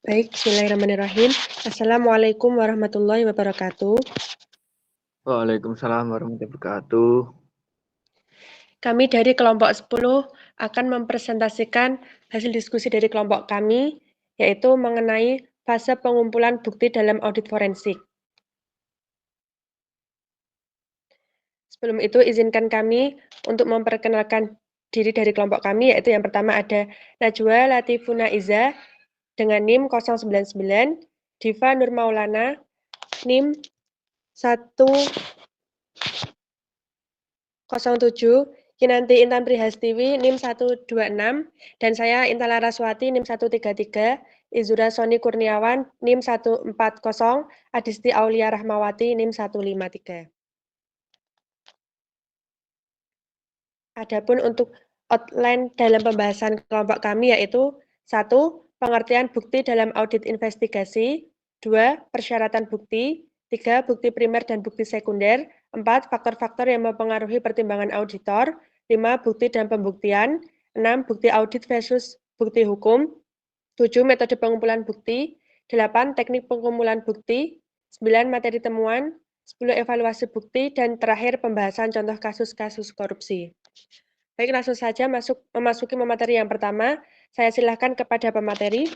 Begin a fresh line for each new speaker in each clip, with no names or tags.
Baik, bismillahirrahmanirrahim. Assalamualaikum warahmatullahi wabarakatuh.
Waalaikumsalam warahmatullahi wabarakatuh.
Kami dari kelompok 10 akan mempresentasikan hasil diskusi dari kelompok kami, yaitu mengenai fase pengumpulan bukti dalam audit forensik. Sebelum itu, izinkan kami untuk memperkenalkan diri dari kelompok kami, yaitu yang pertama ada Najwa Latifuna Iza dengan NIM 099, Diva Nur Maulana, NIM 107, Kinanti Intan Prihastiwi, NIM 126, dan saya Intan Laraswati, NIM 133, Izura Soni Kurniawan, NIM 140, Adisti Aulia Rahmawati, NIM 153. Adapun untuk outline dalam pembahasan kelompok kami yaitu 1. Pengertian bukti dalam audit investigasi, 2. Persyaratan bukti, 3. Bukti primer dan bukti sekunder, 4. Faktor-faktor yang mempengaruhi pertimbangan auditor, 5. Bukti dan pembuktian, 6. Bukti audit versus bukti hukum, 7. Metode pengumpulan bukti, 8. Teknik pengumpulan bukti, 9. Materi temuan, 10. Evaluasi bukti, dan terakhir pembahasan contoh kasus-kasus korupsi. Baik, langsung saja memasuki pemateri yang pertama. Saya silakan kepada pemateri.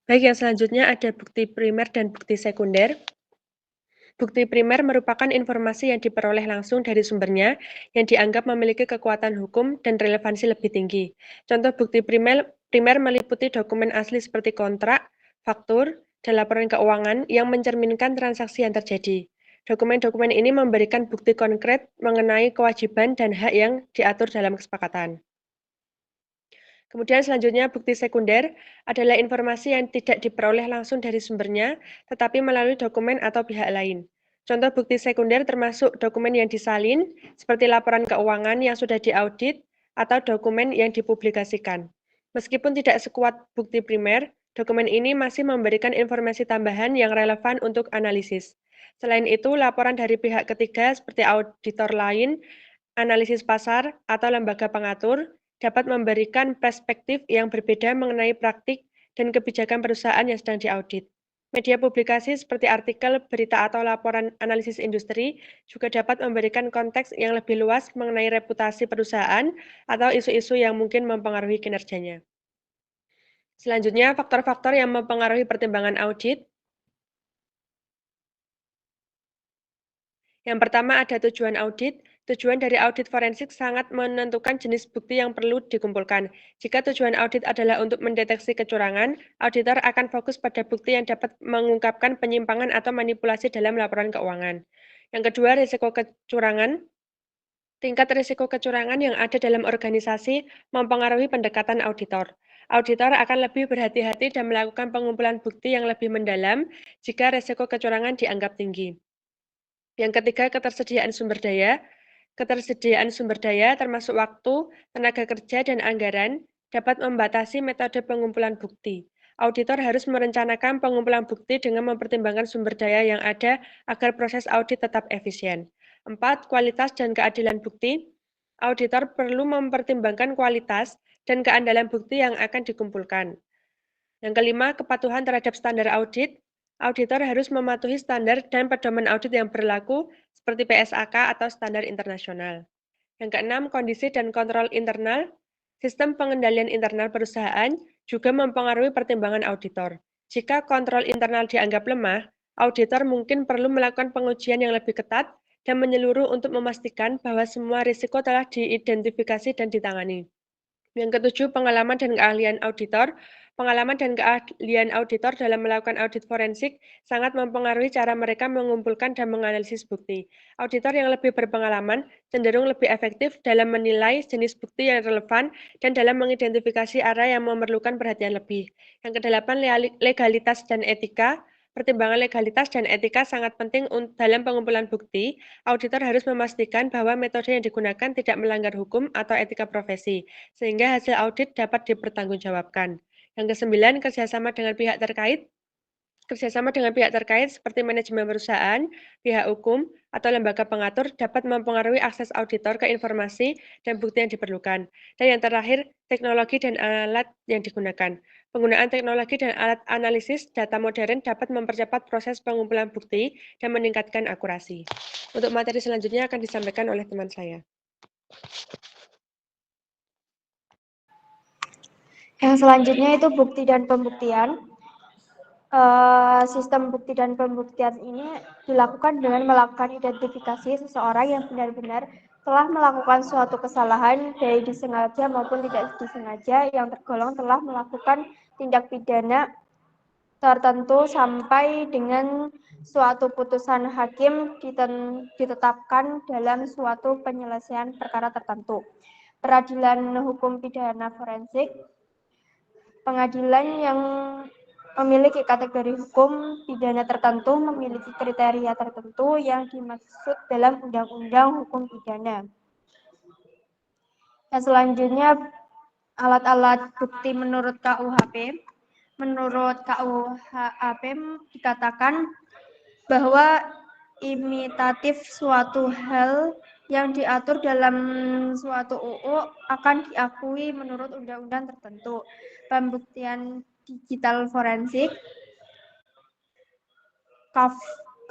Baik, yang selanjutnya ada bukti primer dan bukti sekunder. Bukti primer merupakan informasi yang diperoleh langsung dari sumbernya yang dianggap memiliki kekuatan hukum dan relevansi lebih tinggi. Contoh bukti primer meliputi dokumen asli seperti kontrak, faktur, dan laporan keuangan yang mencerminkan transaksi yang terjadi. Dokumen-dokumen ini memberikan bukti konkret mengenai kewajiban dan hak yang diatur dalam kesepakatan. Kemudian selanjutnya bukti sekunder adalah informasi yang tidak diperoleh langsung dari sumbernya, tetapi melalui dokumen atau pihak lain. Contoh bukti sekunder termasuk dokumen yang disalin, seperti laporan keuangan yang sudah diaudit, atau dokumen yang dipublikasikan. Meskipun tidak sekuat bukti primer, dokumen ini masih memberikan informasi tambahan yang relevan untuk analisis. Selain itu, laporan dari pihak ketiga seperti auditor lain, analisis pasar, atau lembaga pengatur, dapat memberikan perspektif yang berbeda mengenai praktik dan kebijakan perusahaan yang sedang diaudit. Media publikasi seperti artikel, berita, atau laporan analisis industri juga dapat memberikan konteks yang lebih luas mengenai reputasi perusahaan atau isu-isu yang mungkin mempengaruhi kinerjanya. Selanjutnya, faktor-faktor yang mempengaruhi pertimbangan audit. Yang pertama ada tujuan audit. Tujuan dari audit forensik sangat menentukan jenis bukti yang perlu dikumpulkan. Jika tujuan audit adalah untuk mendeteksi kecurangan, auditor akan fokus pada bukti yang dapat mengungkapkan penyimpangan atau manipulasi dalam laporan keuangan. Yang kedua, risiko kecurangan. Tingkat risiko kecurangan yang ada dalam organisasi mempengaruhi pendekatan auditor. Auditor akan lebih berhati-hati dan melakukan pengumpulan bukti yang lebih mendalam jika risiko kecurangan dianggap tinggi. Yang ketiga, ketersediaan sumber daya. Ketersediaan sumber daya termasuk waktu, tenaga kerja, dan anggaran dapat membatasi metode pengumpulan bukti. Auditor harus merencanakan pengumpulan bukti dengan mempertimbangkan sumber daya yang ada agar proses audit tetap efisien. 4. Kualitas dan keadilan bukti. Auditor perlu mempertimbangkan kualitas dan keandalan bukti yang akan dikumpulkan. Yang kelima, kepatuhan terhadap standar audit. Auditor harus mematuhi standar dan pedoman audit yang berlaku seperti PSAK atau standar internasional. Yang keenam, kondisi dan kontrol internal. Sistem pengendalian internal perusahaan juga mempengaruhi pertimbangan auditor. Jika kontrol internal dianggap lemah, auditor mungkin perlu melakukan pengujian yang lebih ketat dan menyeluruh untuk memastikan bahwa semua risiko telah diidentifikasi dan ditangani. Yang ketujuh, pengalaman dan keahlian auditor. Pengalaman dan keahlian auditor dalam melakukan audit forensik sangat mempengaruhi cara mereka mengumpulkan dan menganalisis bukti. Auditor yang lebih berpengalaman cenderung lebih efektif dalam menilai jenis bukti yang relevan dan dalam mengidentifikasi area yang memerlukan perhatian lebih. Yang kedelapan, legalitas dan etika. Pertimbangan legalitas dan etika sangat penting dalam pengumpulan bukti. Auditor harus memastikan bahwa metode yang digunakan tidak melanggar hukum atau etika profesi, sehingga hasil audit dapat dipertanggungjawabkan. Yang kesembilan, kerjasama dengan pihak terkait. Kerjasama dengan pihak terkait seperti manajemen perusahaan, pihak hukum, atau lembaga pengatur dapat mempengaruhi akses auditor ke informasi dan bukti yang diperlukan. Dan yang terakhir, teknologi dan alat yang digunakan. Penggunaan teknologi dan alat analisis data modern dapat mempercepat proses pengumpulan bukti dan meningkatkan akurasi. Untuk materi selanjutnya akan disampaikan oleh teman saya.
Yang selanjutnya itu bukti dan pembuktian. Sistem bukti dan pembuktian ini dilakukan dengan melakukan identifikasi seseorang yang benar-benar telah melakukan suatu kesalahan, baik disengaja maupun tidak disengaja, yang tergolong telah melakukan tindak pidana tertentu sampai dengan suatu putusan hakim ditetapkan dalam suatu penyelesaian perkara tertentu. Peradilan hukum pidana forensik, pengadilan yang memiliki kategori hukum pidana tertentu memiliki kriteria tertentu yang dimaksud dalam Undang-Undang Hukum Pidana. Yang selanjutnya, alat-alat bukti menurut KUHP. Menurut KUHP dikatakan bahwa imitatif suatu hal yang diatur dalam suatu UU akan diakui menurut undang-undang tertentu. Pembuktian digital forensik,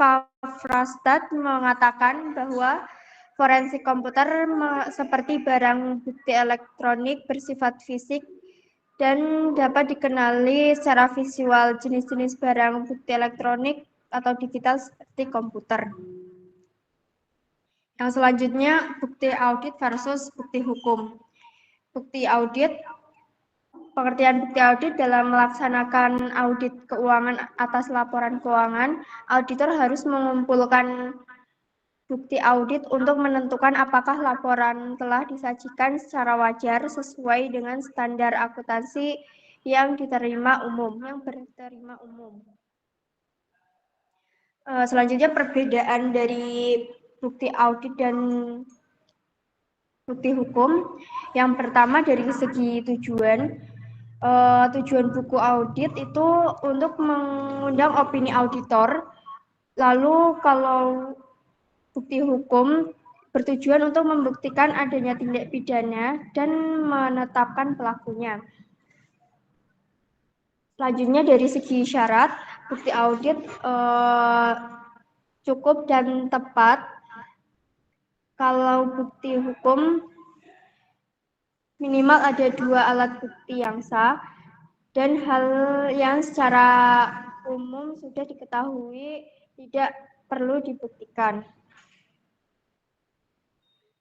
Kafrastad mengatakan bahwa forensik komputer seperti barang bukti elektronik bersifat fisik dan dapat dikenali secara visual. Jenis-jenis barang bukti elektronik atau digital seperti komputer. Yang selanjutnya, bukti audit versus bukti hukum. Bukti audit, pengertian bukti audit dalam melaksanakan audit keuangan atas laporan keuangan, auditor harus mengumpulkan bukti audit untuk menentukan apakah laporan telah disajikan secara wajar sesuai dengan standar akuntansi yang diterima umum, Selanjutnya, perbedaan dari bukti audit dan bukti hukum. Yang pertama dari segi tujuan. Tujuan buku audit itu untuk mengundang opini auditor. Lalu kalau bukti hukum bertujuan untuk membuktikan adanya tindak pidana dan menetapkan pelakunya. Selanjutnya dari segi syarat, bukti audit cukup dan tepat. Kalau bukti hukum minimal ada 2 alat bukti yang sah dan hal yang secara umum sudah diketahui tidak perlu dibuktikan.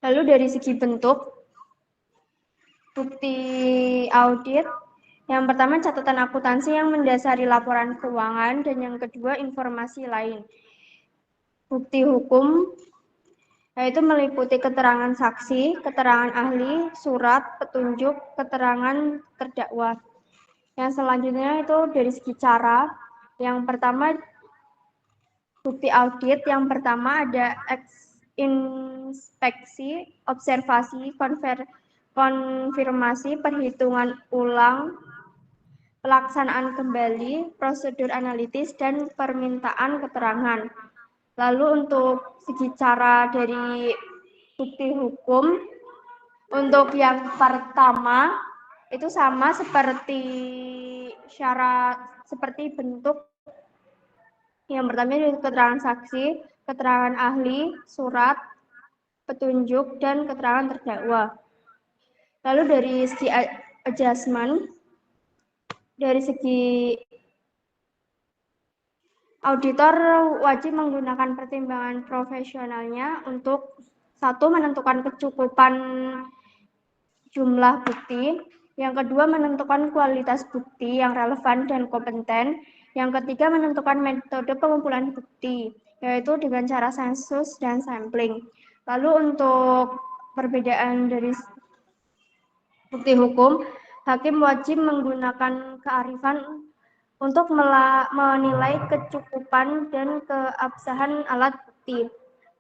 Lalu dari segi bentuk bukti audit, yang pertama catatan akuntansi yang mendasari laporan keuangan dan yang kedua informasi lain. Bukti hukum yaitu meliputi keterangan saksi, keterangan ahli, surat, petunjuk, keterangan terdakwa. Yang selanjutnya itu dari segi cara, yang pertama bukti audit, yang pertama ada inspeksi, observasi, konfirmasi, perhitungan ulang, pelaksanaan kembali, prosedur analitis, dan permintaan keterangan. Lalu untuk segi cara dari bukti hukum, untuk yang pertama itu sama seperti syarat, seperti bentuk. Yang pertama itu keterangan saksi, keterangan ahli, surat, petunjuk, dan keterangan terdakwa. Lalu dari segi adjustment, dari segi auditor wajib menggunakan pertimbangan profesionalnya untuk satu, menentukan kecukupan jumlah bukti, yang kedua menentukan kualitas bukti yang relevan dan kompeten, yang ketiga menentukan metode pengumpulan bukti, yaitu dengan cara sensus dan sampling. Lalu untuk perbedaan dari bukti hukum, hakim wajib menggunakan kearifan untuk menilai kecukupan dan keabsahan alat bukti.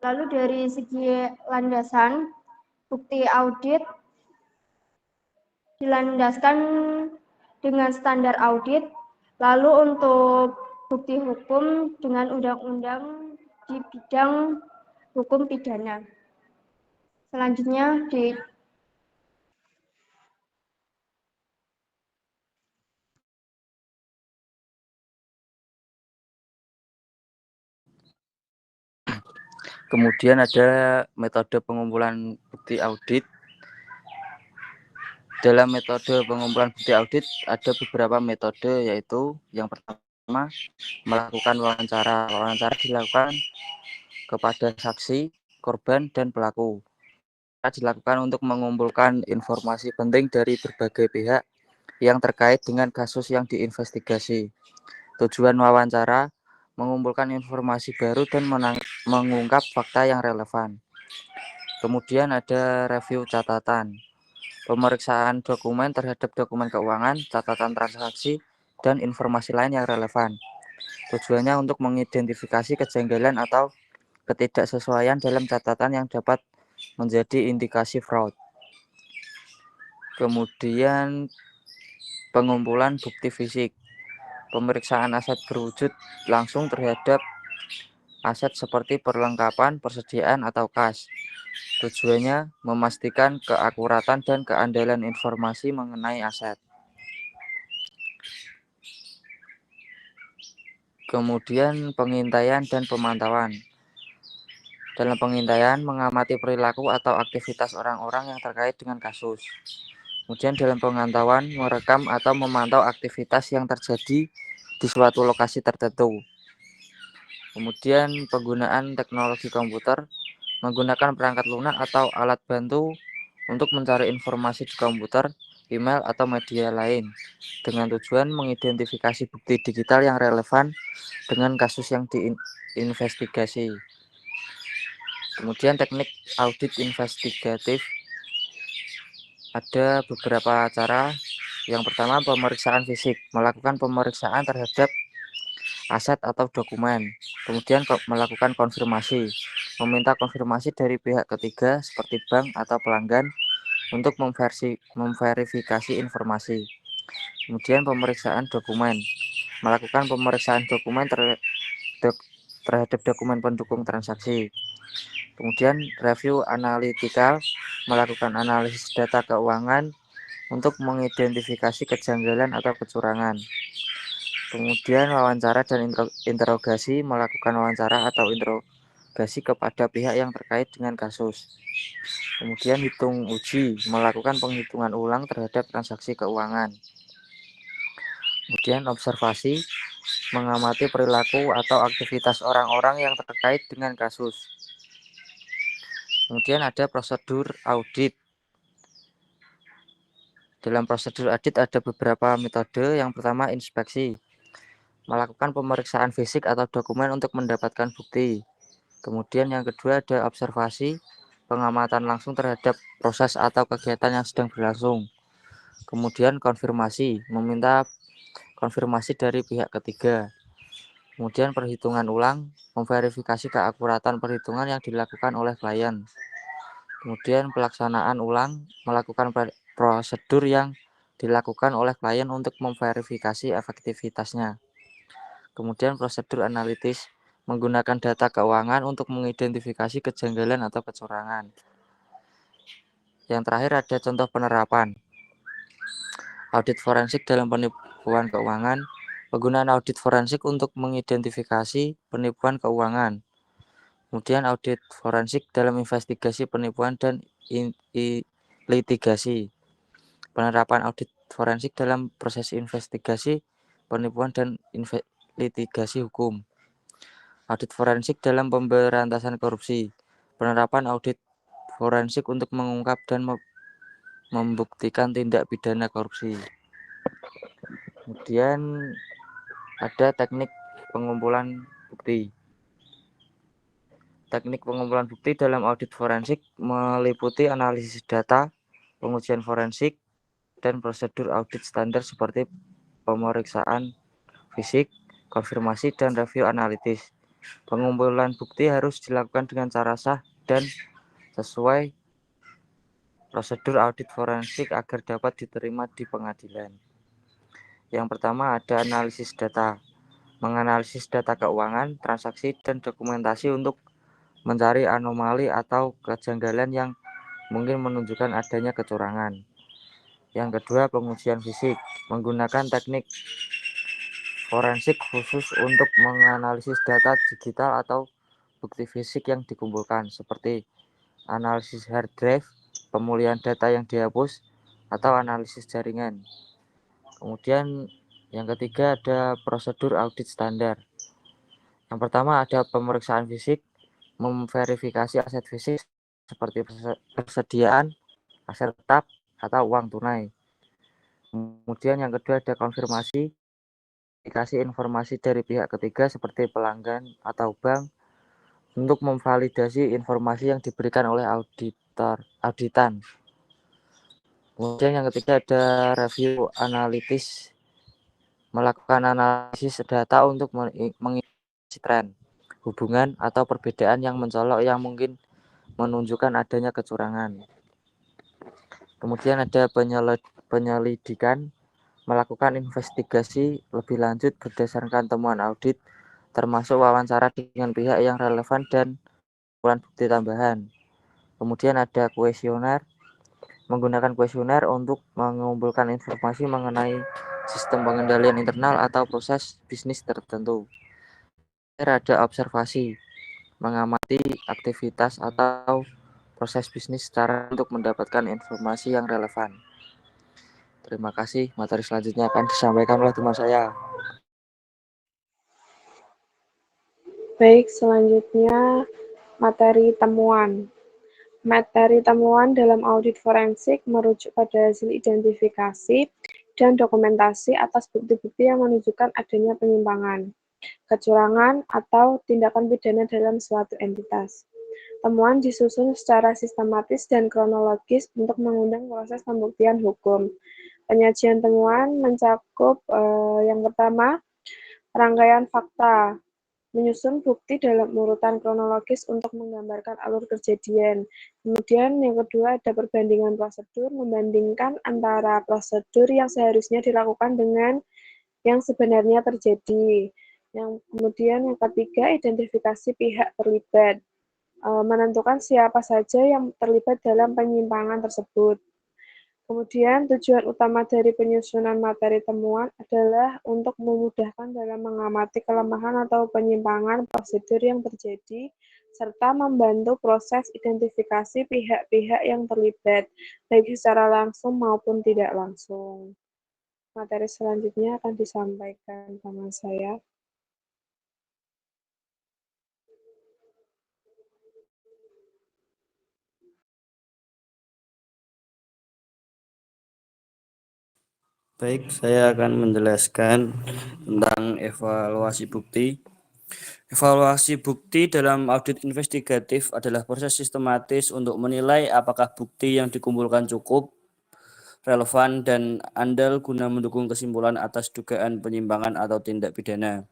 Lalu dari segi landasan, bukti audit dilandaskan dengan standar audit, lalu untuk bukti hukum dengan undang-undang di bidang hukum pidana. Selanjutnya di
Kemudian ada metode pengumpulan bukti audit. Dalam metode pengumpulan bukti audit ada beberapa metode, yaitu yang pertama melakukan wawancara. Wawancara dilakukan kepada saksi, korban, dan pelaku. Dilakukan untuk mengumpulkan informasi penting dari berbagai pihak yang terkait dengan kasus yang diinvestigasi. Tujuan wawancara mengumpulkan informasi baru dan mengungkap fakta yang relevan. Kemudian ada review catatan, pemeriksaan dokumen terhadap dokumen keuangan, catatan transaksi, dan informasi lain yang relevan. Tujuannya untuk mengidentifikasi kejanggalan atau ketidaksesuaian dalam catatan yang dapat menjadi indikasi fraud. Kemudian pengumpulan bukti fisik, pemeriksaan aset berwujud langsung terhadap aset seperti perlengkapan, persediaan, atau kas. Tujuannya memastikan keakuratan dan keandalan informasi mengenai aset. Kemudian pengintaian dan pemantauan. Dalam pengintaian, mengamati perilaku atau aktivitas orang-orang yang terkait dengan kasus. Kemudian dalam pemantauan, merekam atau memantau aktivitas yang terjadi di suatu lokasi tertentu. Kemudian penggunaan teknologi komputer, menggunakan perangkat lunak atau alat bantu untuk mencari informasi di komputer, email, atau media lain dengan tujuan mengidentifikasi bukti digital yang relevan dengan kasus yang diinvestigasi. Kemudian teknik audit investigatif, ada beberapa cara. Yang pertama, pemeriksaan fisik, melakukan pemeriksaan terhadap aset atau dokumen. Kemudian melakukan konfirmasi, meminta konfirmasi dari pihak ketiga seperti bank atau pelanggan untuk memverifikasi informasi. Kemudian pemeriksaan dokumen, melakukan pemeriksaan dokumen terhadap dokumen pendukung transaksi. Kemudian review analitikal, melakukan analisis data keuangan untuk mengidentifikasi kejanggalan atau kecurangan. Kemudian wawancara dan interogasi, melakukan wawancara atau interogasi kepada pihak yang terkait dengan kasus. Kemudian hitung uji, melakukan penghitungan ulang terhadap transaksi keuangan. Kemudian observasi, mengamati perilaku atau aktivitas orang-orang yang terkait dengan kasus. Kemudian ada prosedur audit. Dalam prosedur audit ada beberapa metode. Yang pertama inspeksi, melakukan pemeriksaan fisik atau dokumen untuk mendapatkan bukti. Kemudian yang kedua ada observasi, pengamatan langsung terhadap proses atau kegiatan yang sedang berlangsung. Kemudian konfirmasi, meminta konfirmasi dari pihak ketiga. Kemudian perhitungan ulang, memverifikasi keakuratan perhitungan yang dilakukan oleh klien. Kemudian pelaksanaan ulang, melakukan prosedur yang dilakukan oleh klien untuk memverifikasi efektivitasnya. Kemudian prosedur analitis, menggunakan data keuangan untuk mengidentifikasi kejanggalan atau kecurangan. Yang terakhir ada contoh penerapan. Audit forensik dalam penipuan keuangan, penggunaan audit forensik untuk mengidentifikasi penipuan keuangan. Kemudian audit forensik dalam investigasi penipuan dan litigasi. Penerapan audit forensik dalam proses investigasi penipuan dan litigasi hukum. Audit forensik dalam pemberantasan korupsi. Penerapan audit forensik untuk mengungkap dan membuktikan tindak pidana korupsi. Kemudian ada teknik pengumpulan bukti. Teknik pengumpulan bukti dalam audit forensik meliputi analisis data, pengujian forensik, dan prosedur audit standar seperti pemeriksaan fisik, konfirmasi, dan review analitis. Pengumpulan bukti harus dilakukan dengan cara sah dan sesuai prosedur audit forensik agar dapat diterima di pengadilan. Yang pertama ada analisis data. Menganalisis data keuangan, transaksi, dan dokumentasi untuk mencari anomali atau kejanggalan yang mungkin menunjukkan adanya kecurangan. Yang kedua, pengujian fisik. Menggunakan teknik forensik khusus untuk menganalisis data digital atau bukti fisik yang dikumpulkan, seperti analisis hard drive, pemulihan data yang dihapus, atau analisis jaringan. Kemudian yang ketiga ada prosedur audit standar. Yang pertama ada pemeriksaan fisik, memverifikasi aset fisik seperti persediaan, aset tetap, atau uang tunai. Kemudian yang kedua ada konfirmasi, dikasih informasi dari pihak ketiga seperti pelanggan atau bank untuk memvalidasi informasi yang diberikan oleh auditan. Kemudian yang ketiga ada review analitis, melakukan analisis data untuk mengidentifikasi tren, hubungan, atau perbedaan yang mencolok yang mungkin menunjukkan adanya kecurangan. Kemudian ada penyelidikan, melakukan investigasi lebih lanjut berdasarkan temuan audit, termasuk wawancara dengan pihak yang relevan dan kumpulan bukti tambahan. Kemudian ada kuesioner, menggunakan kuesioner untuk mengumpulkan informasi mengenai sistem pengendalian internal atau proses bisnis tertentu. Ada observasi, mengamati aktivitas atau proses bisnis secara untuk mendapatkan informasi yang relevan. Terima kasih. Materi selanjutnya akan disampaikan oleh teman saya.
Baik, selanjutnya materi temuan. Materi temuan dalam audit forensik merujuk pada hasil identifikasi dan dokumentasi atas bukti-bukti yang menunjukkan adanya penyimpangan, kecurangan, atau tindakan pidana dalam suatu entitas. Temuan disusun secara sistematis dan kronologis untuk mengundang proses pembuktian hukum. Penyajian temuan mencakup yang pertama, rangkaian fakta, menyusun bukti dalam urutan kronologis untuk menggambarkan alur kejadian. Kemudian yang kedua ada perbandingan prosedur, membandingkan antara prosedur yang seharusnya dilakukan dengan yang sebenarnya terjadi. Kemudian yang ketiga, identifikasi pihak terlibat. menentukan siapa saja yang terlibat dalam penyimpangan tersebut. Kemudian tujuan utama dari penyusunan materi temuan adalah untuk memudahkan dalam mengamati kelemahan atau penyimpangan prosedur yang terjadi, serta membantu proses identifikasi pihak-pihak yang terlibat, baik secara langsung maupun tidak langsung. Materi selanjutnya akan disampaikan sama saya.
Baik, saya akan menjelaskan tentang evaluasi bukti. Evaluasi bukti dalam audit investigatif adalah proses sistematis untuk menilai apakah bukti yang dikumpulkan cukup, relevan, dan andal guna mendukung kesimpulan atas dugaan penyimpangan atau tindak pidana.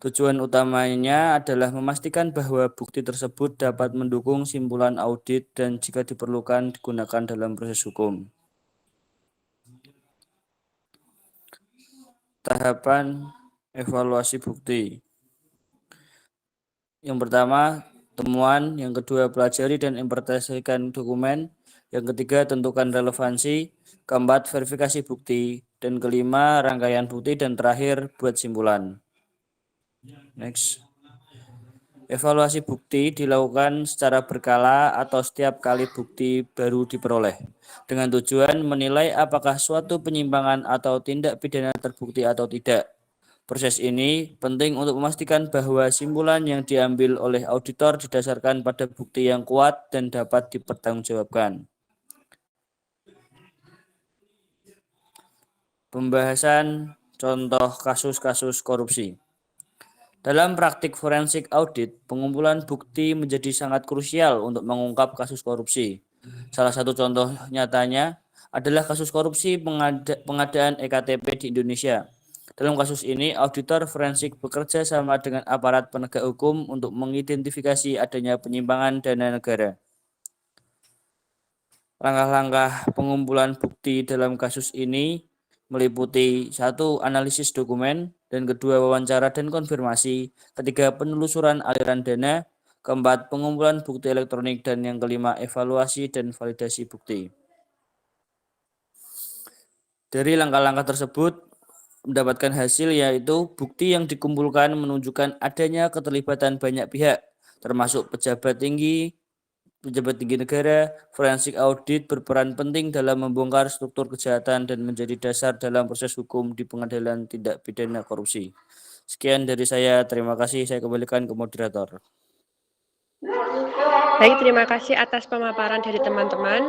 Tujuan utamanya adalah memastikan bahwa bukti tersebut dapat mendukung simpulan audit dan jika diperlukan digunakan dalam proses hukum. Tahapan evaluasi bukti. Yang pertama, temuan. Yang kedua, pelajari dan interpretasikan dokumen. Yang ketiga, tentukan relevansi. Keempat, verifikasi bukti. Dan kelima, rangkaian bukti. Dan terakhir, buat simpulan. Next. Evaluasi bukti dilakukan secara berkala atau setiap kali bukti baru diperoleh, dengan tujuan menilai apakah suatu penyimpangan atau tindak pidana terbukti atau tidak. Proses ini penting untuk memastikan bahwa simpulan yang diambil oleh auditor didasarkan pada bukti yang kuat dan dapat dipertanggungjawabkan. Pembahasan contoh kasus-kasus korupsi. Dalam praktik forensik audit, pengumpulan bukti menjadi sangat krusial untuk mengungkap kasus korupsi. Salah satu contoh nyatanya adalah kasus korupsi pengadaan EKTP di Indonesia. Dalam kasus ini, auditor forensik bekerja sama dengan aparat penegak hukum untuk mengidentifikasi adanya penyimpangan dana negara. Langkah-langkah pengumpulan bukti dalam kasus ini meliputi 1. Analisis dokumen, dan kedua, wawancara dan konfirmasi, ketiga, penelusuran aliran dana, keempat, pengumpulan bukti elektronik, dan yang kelima, evaluasi dan validasi bukti. Dari langkah-langkah tersebut mendapatkan hasil yaitu bukti yang dikumpulkan menunjukkan adanya keterlibatan banyak pihak, termasuk pejabat tinggi negara. Forensik audit berperan penting dalam membongkar struktur kejahatan dan menjadi dasar dalam proses hukum di pengadilan tindak pidana korupsi. Sekian dari saya, terima kasih. Saya kembalikan ke moderator.
Baik, terima kasih atas pemaparan dari teman-teman.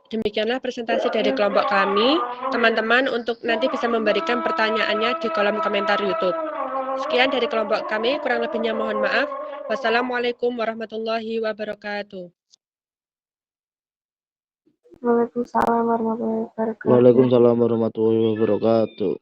Demikianlah presentasi dari kelompok kami. Teman-teman untuk nanti bisa memberikan pertanyaannya di kolom komentar YouTube. Sekian dari kelompok kami, kurang lebihnya mohon maaf. Wassalamualaikum warahmatullahi wabarakatuh.
Waalaikumsalam warahmatullahi wabarakatuh.
Waalaikumsalam warahmatullahi wabarakatuh.